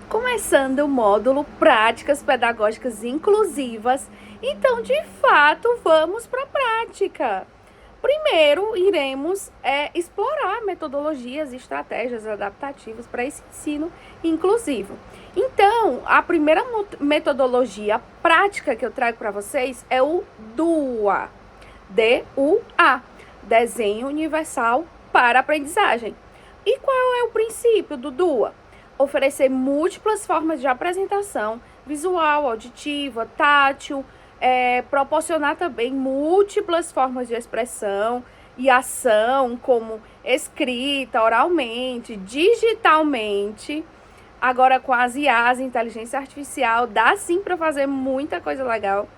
Começando o módulo Práticas Pedagógicas Inclusivas. Então, de fato, vamos para a prática. Primeiro, iremos explorar metodologias e estratégias adaptativas para esse ensino inclusivo. Então, a primeira metodologia prática que eu trago para vocês é o DUA. D-U-A. Desenho Universal para Aprendizagem. E qual é o princípio do DUA? Oferecer múltiplas formas de apresentação, visual, auditiva, tátil, proporcionar também múltiplas formas de expressão e ação, como escrita, oralmente, digitalmente. Agora com as IAs, inteligência artificial, dá sim para fazer muita coisa legal.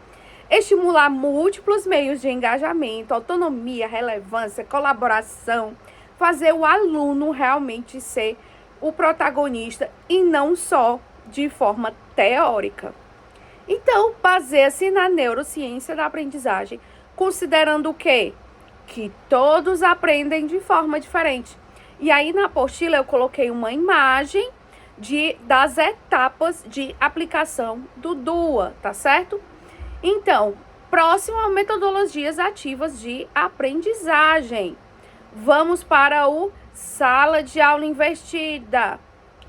Estimular múltiplos meios de engajamento, autonomia, relevância, colaboração, fazer o aluno realmente ser o protagonista e não só de forma teórica. Então, baseia-se na neurociência da aprendizagem, considerando o quê? Que todos aprendem de forma diferente. E aí na apostila eu coloquei uma imagem das etapas de aplicação do DUA, tá certo? Então, próximo a metodologias ativas de aprendizagem. Vamos para o sala de aula invertida.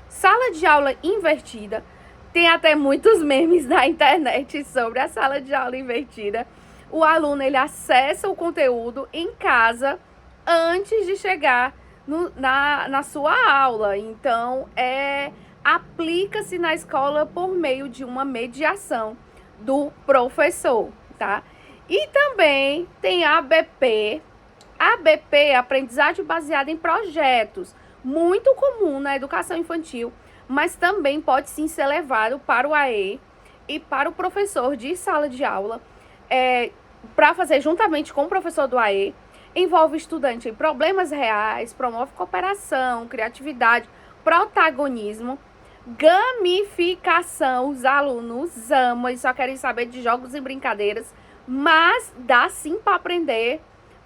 Sala de aula invertida. Tem até muitos memes na internet sobre a sala de aula invertida. O aluno, ele acessa o conteúdo em casa antes de chegar na sua aula. Então, aplica-se na escola por meio de uma mediação do professor, tá? E também tem a ABP. ABP, aprendizagem baseada em projetos, muito comum na educação infantil, mas também pode sim ser levado para o AE e para o professor de sala de aula, para fazer juntamente com o professor do AE. Envolve o estudante em problemas reais, promove cooperação, criatividade, protagonismo, gamificação. Os alunos amam e só querem saber de jogos e brincadeiras, mas dá sim para aprender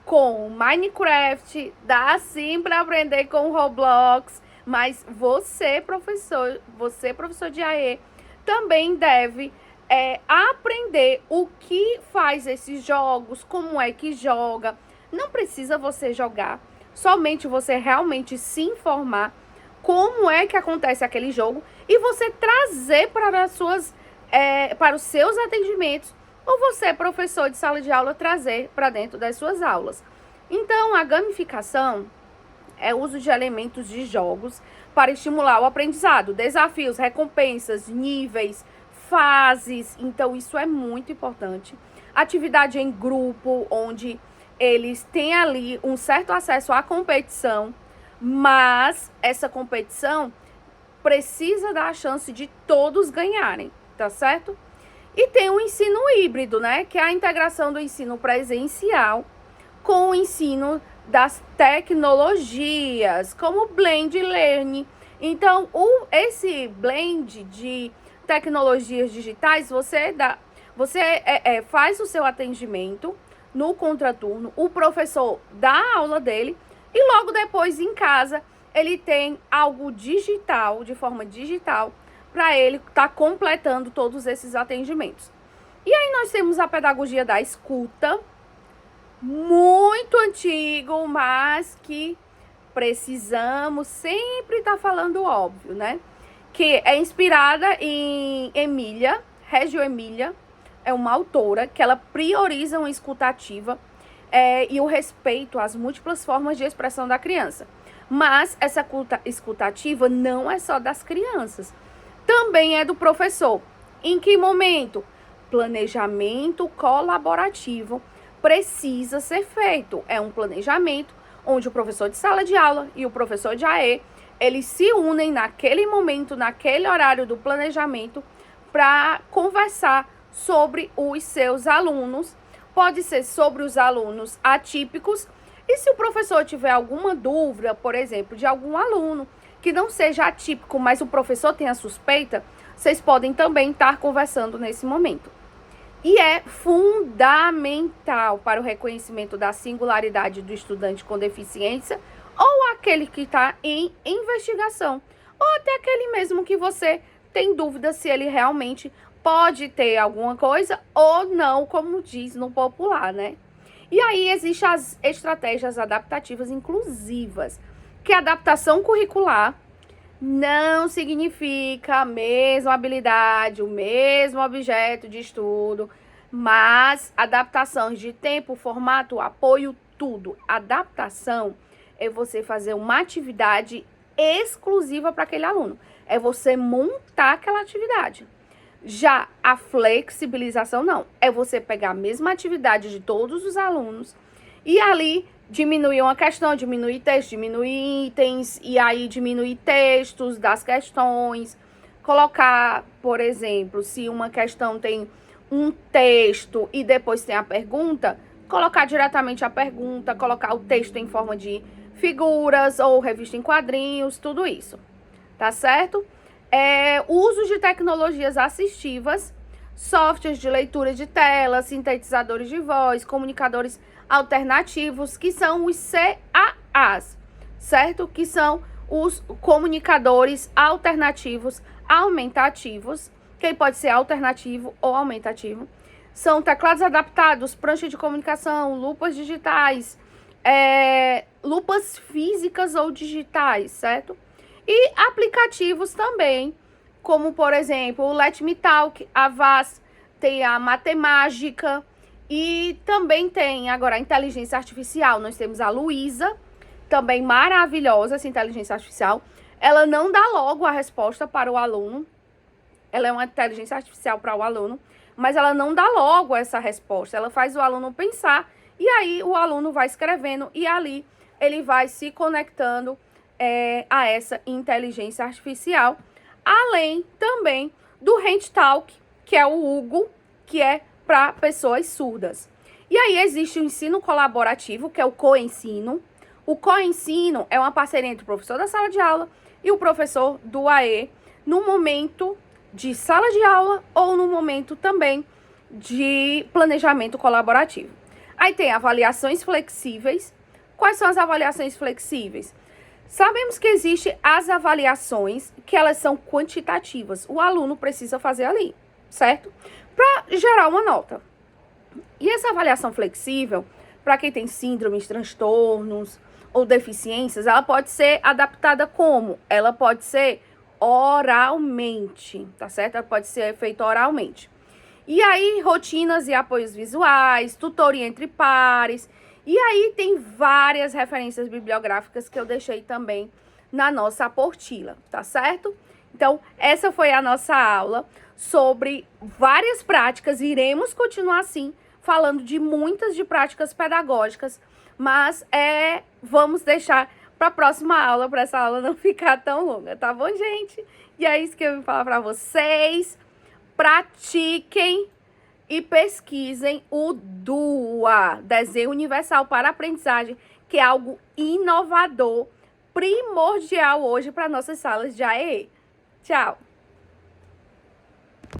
com Minecraft, dá sim para aprender com Roblox, mas você, professor de AE, também deve aprender o que faz esses jogos, como é que joga. Não precisa você jogar, somente você realmente se informar como é que acontece aquele jogo e você trazer para os seus atendimentos, ou você, professor de sala de aula, trazer para dentro das suas aulas. Então, a gamificação é o uso de elementos de jogos para estimular o aprendizado, desafios, recompensas, níveis, fases. Então, isso é muito importante. Atividade em grupo, onde eles têm ali um certo acesso à competição, mas essa competição precisa dar a chance de todos ganharem, tá certo? E tem o ensino híbrido, né? Que é a integração do ensino presencial com o ensino das tecnologias, como blend learning. Então, esse blend de tecnologias digitais, você faz o seu atendimento no contraturno, o professor dá a aula dele e logo depois em casa ele tem algo digital, de forma digital, para ele estar completando todos esses atendimentos. E aí nós temos a pedagogia da escuta, muito antigo, mas que precisamos sempre estar falando óbvio, né? Que é inspirada em Reggio Emília, é uma autora que ela prioriza uma escuta ativa e o respeito às múltiplas formas de expressão da criança. Mas essa escuta ativa não é só das crianças, também é do professor. Em que momento? Planejamento colaborativo precisa ser feito. É um planejamento onde o professor de sala de aula e o professor de AE, eles se unem naquele momento, naquele horário do planejamento, para conversar sobre os seus alunos. Pode ser sobre os alunos atípicos. E se o professor tiver alguma dúvida, por exemplo, de algum aluno que não seja atípico, mas o professor tenha suspeita, vocês podem também estar conversando nesse momento. E é fundamental para o reconhecimento da singularidade do estudante com deficiência ou aquele que está em investigação, ou até aquele mesmo que você tem dúvida se ele realmente pode ter alguma coisa ou não, como diz no popular, né? E aí existem as estratégias adaptativas inclusivas, que a adaptação curricular não significa a mesma habilidade, o mesmo objeto de estudo, mas adaptações de tempo, formato, apoio, tudo. Adaptação é você fazer uma atividade exclusiva para aquele aluno. É você montar aquela atividade. Já a flexibilização não. É você pegar a mesma atividade de todos os alunos e ali diminuir uma questão, diminuir texto, diminuir itens, e aí diminuir textos das questões. Colocar, por exemplo, se uma questão tem um texto e depois tem a pergunta, colocar diretamente a pergunta, colocar o texto em forma de figuras ou revista em quadrinhos, tudo isso, tá certo? Uso de tecnologias assistivas, softwares de leitura de tela, sintetizadores de voz, comunicadores alternativos, que são os CAAs, certo? Que são os comunicadores alternativos aumentativos, que pode ser alternativo ou aumentativo. São teclados adaptados, prancha de comunicação, lupas digitais, lupas físicas ou digitais, certo? E aplicativos também, como por exemplo o Let Me Talk, a Avast, tem a Matemática e também tem agora a inteligência artificial. Nós temos a Luísa, também maravilhosa essa inteligência artificial. Ela não dá logo a resposta para o aluno, ela é uma inteligência artificial para o aluno, mas ela não dá logo essa resposta, ela faz o aluno pensar e aí o aluno vai escrevendo e ali ele vai se conectando a essa inteligência artificial, além também do HandTalk, que é o Hugo, que é para pessoas surdas. E aí existe o ensino colaborativo, que é o coensino. O coensino é uma parceria entre o professor da sala de aula e o professor do AE, no momento de sala de aula ou no momento também de planejamento colaborativo. Aí tem avaliações flexíveis. Quais são as avaliações flexíveis? Sabemos que existem as avaliações que elas são quantitativas. O aluno precisa fazer ali, certo? Para gerar uma nota. E essa avaliação flexível, para quem tem síndromes, transtornos ou deficiências, ela pode ser adaptada como? Ela pode ser oralmente, tá certo? Ela pode ser feita oralmente. E aí, rotinas e apoios visuais, tutoria entre pares. E aí tem várias referências bibliográficas que eu deixei também na nossa apostila, tá certo? Então, essa foi a nossa aula sobre várias práticas. Iremos continuar assim, falando de muitas de práticas pedagógicas, mas vamos deixar para a próxima aula, para essa aula não ficar tão longa, tá bom, gente? E é isso que eu vim falar para vocês. Pratiquem e pesquisem o DUA, Desenho Universal para Aprendizagem, que é algo inovador, primordial hoje para nossas salas de AEE. Tchau!